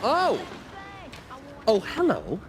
Oh! Oh, hello!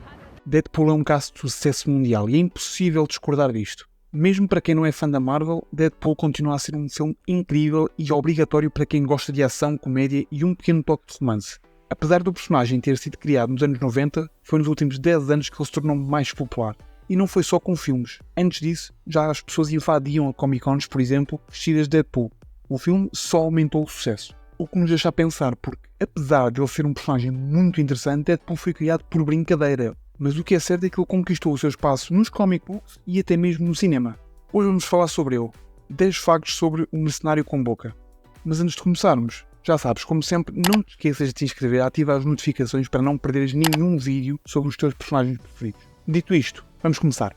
Deadpool é um caso de sucesso mundial e é impossível discordar disto. Mesmo para quem não é fã da Marvel, Deadpool continua a ser um filme incrível e obrigatório para quem gosta de ação, comédia e um pequeno toque de romance. Apesar do personagem ter sido criado nos anos 90, foi nos últimos 10 anos que ele se tornou mais popular. E não foi só com filmes. Antes disso, já as pessoas invadiam a Comic Cons, por exemplo, vestidas de Deadpool. O filme só aumentou o sucesso. O que nos deixa a pensar, porque apesar de ele ser um personagem muito interessante, Deadpool foi criado por brincadeira. Mas o que é certo é que ele conquistou o seu espaço nos comic books e até mesmo no cinema. Hoje vamos falar sobre ele. 10 factos sobre o mercenário com boca. Mas antes de começarmos, já sabes, como sempre, não te esqueças de te inscrever e ativar as notificações para não perderes nenhum vídeo sobre os teus personagens preferidos. Dito isto, vamos começar.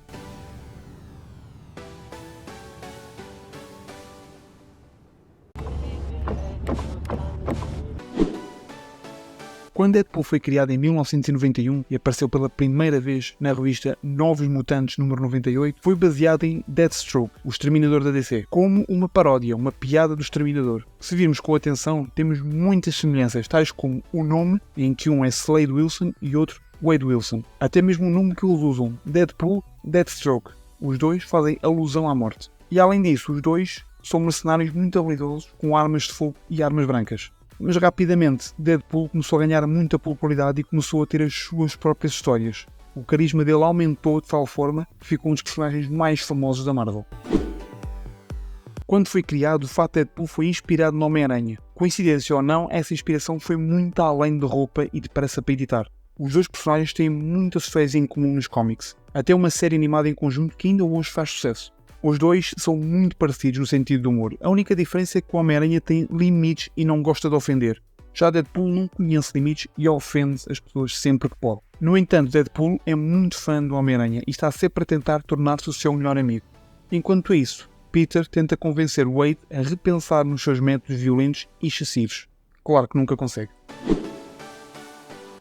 Quando Deadpool foi criado em 1991 e apareceu pela primeira vez na revista Novos Mutantes número 98, foi baseado em Deathstroke, o Exterminador da DC, como uma paródia, uma piada do Exterminador. Se virmos com atenção, temos muitas semelhanças, tais como o nome, em que um é Slade Wilson e outro Wade Wilson. Até mesmo o nome que eles usam, Deadpool, Deathstroke. Os dois fazem alusão à morte. E além disso, os dois são mercenários muito habilidosos com armas de fogo e armas brancas. Mas rapidamente, Deadpool começou a ganhar muita popularidade e começou a ter as suas próprias histórias. O carisma dele aumentou de tal forma que ficou um dos personagens mais famosos da Marvel. Quando foi criado, o fato de Deadpool foi inspirado no Homem-Aranha. Coincidência ou não, essa inspiração foi muito além de roupa e de peça para editar. Os dois personagens têm muitas histórias em comum nos cómics, até uma série animada em conjunto que ainda hoje faz sucesso. Os dois são muito parecidos no sentido do humor. A única diferença é que o Homem-Aranha tem limites e não gosta de ofender. Já Deadpool não conhece limites e ofende as pessoas sempre que pode. No entanto, Deadpool é muito fã do Homem-Aranha e está sempre a tentar tornar-se o seu melhor amigo. Enquanto isso, Peter tenta convencer Wade a repensar nos seus métodos violentos e excessivos. Claro que nunca consegue.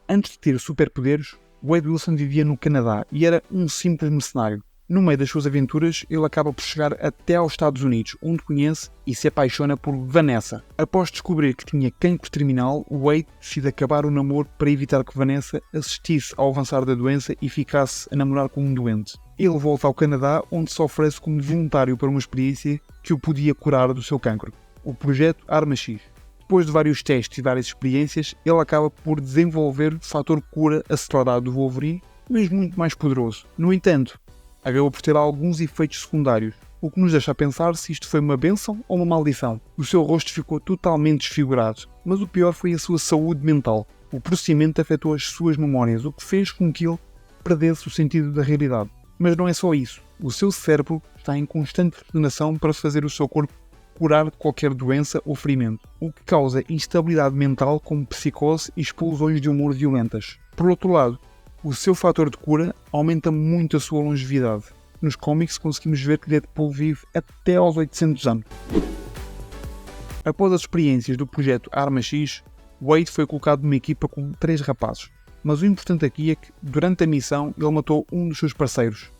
Antes de ter superpoderes, Wade Wilson vivia no Canadá e era um simples mercenário. No meio das suas aventuras, ele acaba por chegar até aos Estados Unidos, onde conhece e se apaixona por Vanessa. Após descobrir que tinha cancro terminal, Wade decide acabar o namoro para evitar que Vanessa assistisse ao avançar da doença e ficasse a namorar com um doente. Ele volta ao Canadá, onde se oferece como voluntário para uma experiência que o podia curar do seu cancro. O projeto Arma X. Depois de vários testes e várias experiências, ele acaba por desenvolver o fator cura acelerado do Wolverine, mas muito mais poderoso. No entanto, acabou por ter alguns efeitos secundários, o que nos deixa a pensar se isto foi uma bênção ou uma maldição. O seu rosto ficou totalmente desfigurado, mas o pior foi a sua saúde mental. O procedimento afetou as suas memórias, o que fez com que ele perdesse o sentido da realidade. Mas não é só isso. O seu cérebro está em constante regeneração para fazer o seu corpo curar de qualquer doença ou ferimento, o que causa instabilidade mental como psicose e explosões de humor violentas. Por outro lado, o seu fator de cura aumenta muito a sua longevidade. Nos cómics conseguimos ver que Deadpool vive até aos 800 anos. Após as experiências do projeto Arma X, Wade foi colocado numa equipa com 3 rapazes. Mas o importante aqui é que, durante a missão, ele matou um dos seus parceiros,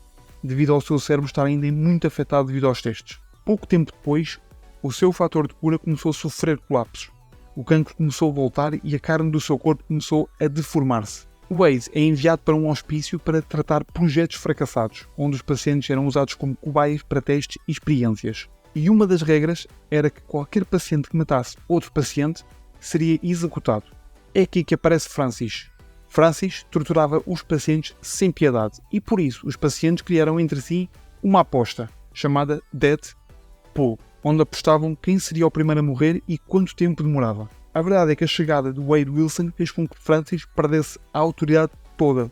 devido ao seu cérebro estar ainda muito afetado devido aos testes. Pouco tempo depois, o seu fator de cura começou a sofrer colapsos. O cancro começou a voltar e a carne do seu corpo começou a deformar-se. Wade é enviado para um hospício para tratar projetos fracassados, onde os pacientes eram usados como cobaias para testes e experiências. E uma das regras era que qualquer paciente que matasse outro paciente seria executado. É aqui que aparece Francis. Francis torturava os pacientes sem piedade e por isso os pacientes criaram entre si uma aposta, chamada Deadpool, onde apostavam quem seria o primeiro a morrer e quanto tempo demorava. A verdade é que a chegada de Wade Wilson fez com que Francis perdesse a autoridade toda,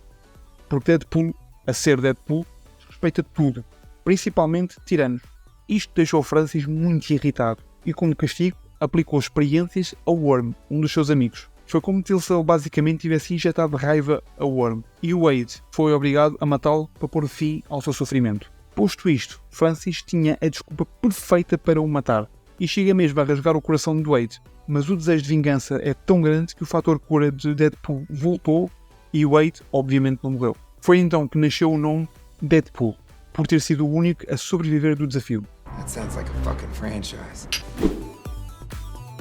porque Deadpool, a ser Deadpool, respeita tudo, principalmente tiranos. Isto deixou Francis muito irritado e, como castigo, aplicou experiências a Worm, um dos seus amigos. Foi como se ele basicamente tivesse injetado raiva a Worm, e Wade foi obrigado a matá-lo para pôr fim ao seu sofrimento. Posto isto, Francis tinha a desculpa perfeita para o matar, e chega mesmo a rasgar o coração de Wade. Mas o desejo de vingança é tão grande que o fator cura de Deadpool voltou e Wade, obviamente, não morreu. Foi então que nasceu o nome Deadpool, por ter sido o único a sobreviver do desafio. That sounds like a fucking franchise.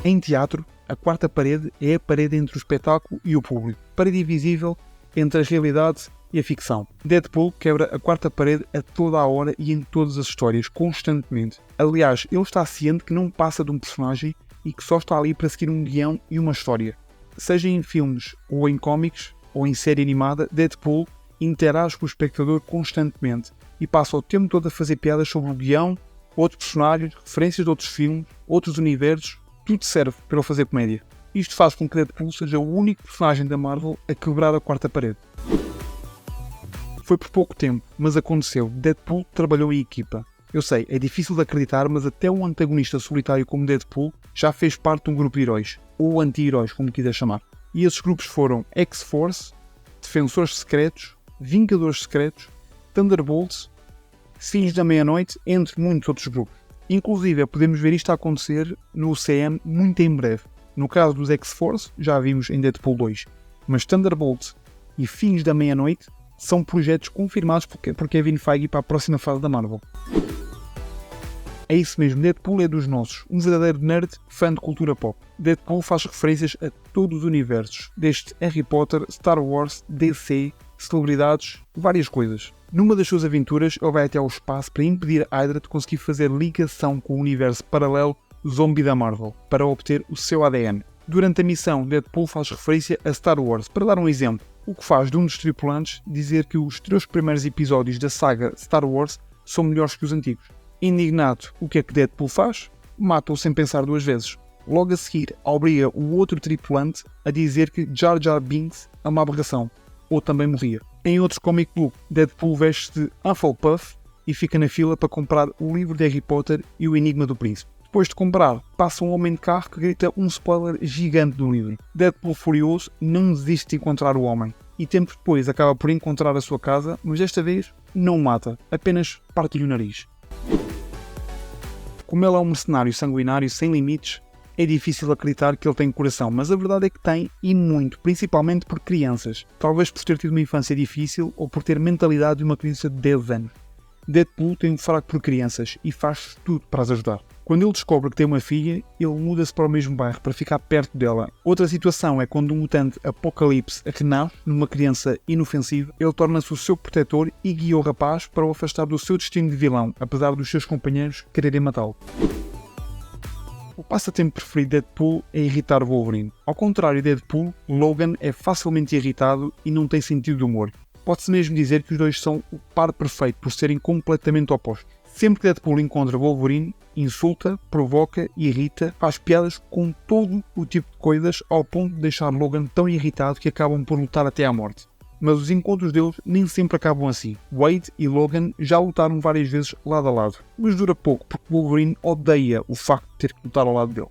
Em teatro, A quarta parede é a parede entre o espetáculo e o público. Parede invisível entre a realidade e a ficção. Deadpool quebra a quarta parede a toda a hora e em todas as histórias, constantemente. Aliás, ele está ciente que não passa de um personagem e que só está ali para seguir um guião e uma história. Seja em filmes, ou em cómics, ou em série animada, Deadpool interage com o espectador constantemente e passa o tempo todo a fazer piadas sobre o guião, outros personagens, referências de outros filmes, outros universos, tudo serve para ele fazer comédia. Isto faz com que Deadpool seja o único personagem da Marvel a quebrar a quarta parede. Foi por pouco tempo, mas aconteceu. Deadpool trabalhou em equipa. Eu sei, é difícil de acreditar, mas até um antagonista solitário como Deadpool já fez parte de um grupo de heróis, ou anti-heróis, como quiser chamar. E esses grupos foram X-Force, Defensores Secretos, Vingadores Secretos, Thunderbolts, Filhos da Meia-Noite, entre muitos outros grupos. Inclusive, podemos ver isto a acontecer no UCM muito em breve. No caso dos X-Force, já vimos em Deadpool 2, mas Thunderbolts e Filhos da Meia-Noite são projetos confirmados por Kevin Feige para a próxima fase da Marvel. É isso mesmo, Deadpool é dos nossos, um verdadeiro nerd fã de cultura pop. Deadpool faz referências a todos os universos, desde Harry Potter, Star Wars, DC, celebridades, várias coisas. Numa das suas aventuras, ele vai até ao espaço para impedir a Hydra de conseguir fazer ligação com o universo paralelo zombie da Marvel, para obter o seu ADN. Durante a missão, Deadpool faz referência a Star Wars, para dar um exemplo, o que faz de um dos tripulantes dizer que os 3 primeiros episódios da saga Star Wars são melhores que os antigos. Indignado, o que é que Deadpool faz? Mata-o sem pensar 2 vezes. Logo a seguir, obriga o outro tripulante a dizer que Jar Jar Binks é uma aberração, ou também morria. Em outros comic book, Deadpool veste de Hufflepuff e fica na fila para comprar o livro de Harry Potter e o Enigma do Príncipe. Depois de comprar, passa um homem de carro que grita um spoiler gigante do livro. Deadpool furioso não desiste de encontrar o homem e tempo depois acaba por encontrar a sua casa, mas desta vez não o mata, apenas parte-lhe o nariz. Como ele é um mercenário sanguinário sem limites, é difícil acreditar que ele tem coração, mas a verdade é que tem, e muito, principalmente por crianças. Talvez por ter tido uma infância difícil ou por ter mentalidade de uma criança de 10 anos. Deadpool tem um fraco por crianças e faz tudo para as ajudar. Quando ele descobre que tem uma filha, ele muda-se para o mesmo bairro para ficar perto dela. Outra situação é quando um mutante Apocalipse renasce numa criança inofensiva, ele torna-se o seu protetor e guia o rapaz para o afastar do seu destino de vilão, apesar dos seus companheiros quererem matá-lo. O passatempo preferido de Deadpool é irritar Wolverine. Ao contrário de Deadpool, Logan é facilmente irritado e não tem sentido de humor. Pode-se mesmo dizer que os dois são o par perfeito por serem completamente opostos. Sempre que Deadpool encontra Wolverine, insulta, provoca, irrita, faz piadas com todo o tipo de coisas ao ponto de deixar Logan tão irritado que acabam por lutar até à morte. Mas os encontros deles nem sempre acabam assim. Wade e Logan já lutaram várias vezes lado a lado, mas dura pouco porque Wolverine odeia o facto de ter que lutar ao lado dele.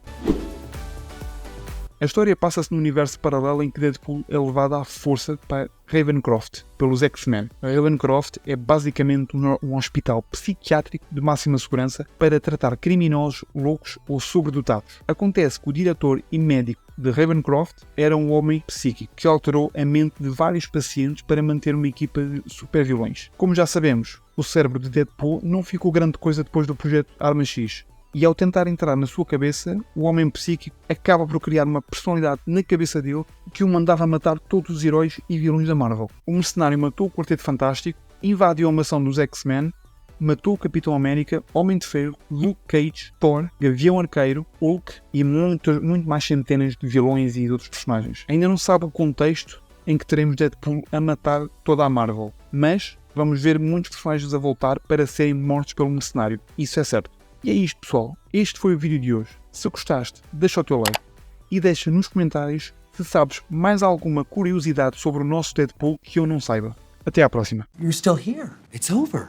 A história passa-se num universo paralelo em que Deadpool é levado à força para Ravencroft, pelos X-Men. A Ravencroft é basicamente um hospital psiquiátrico de máxima segurança para tratar criminosos, loucos ou sobredotados. Acontece que o diretor e médico de Ravencroft era um homem psíquico que alterou a mente de vários pacientes para manter uma equipa de supervilões. Como já sabemos, o cérebro de Deadpool não ficou grande coisa depois do projeto Arma X. E ao tentar entrar na sua cabeça, o homem psíquico acaba por criar uma personalidade na cabeça dele que o mandava matar todos os heróis e vilões da Marvel. O mercenário matou o Quarteto Fantástico, invadiu a mansão dos X-Men, matou o Capitão América, Homem de Ferro, Luke Cage, Thor, Gavião Arqueiro, Hulk e muito mais centenas de vilões e de outros personagens. Ainda não sabe o contexto em que teremos Deadpool a matar toda a Marvel, mas vamos ver muitos personagens a voltar para serem mortos pelo mercenário, isso é certo. E é isto, pessoal. Este foi o vídeo de hoje. Se gostaste, deixa o teu like e deixa nos comentários se sabes mais alguma curiosidade sobre o nosso Deadpool que eu não saiba. Até à próxima. You're still here. It's over.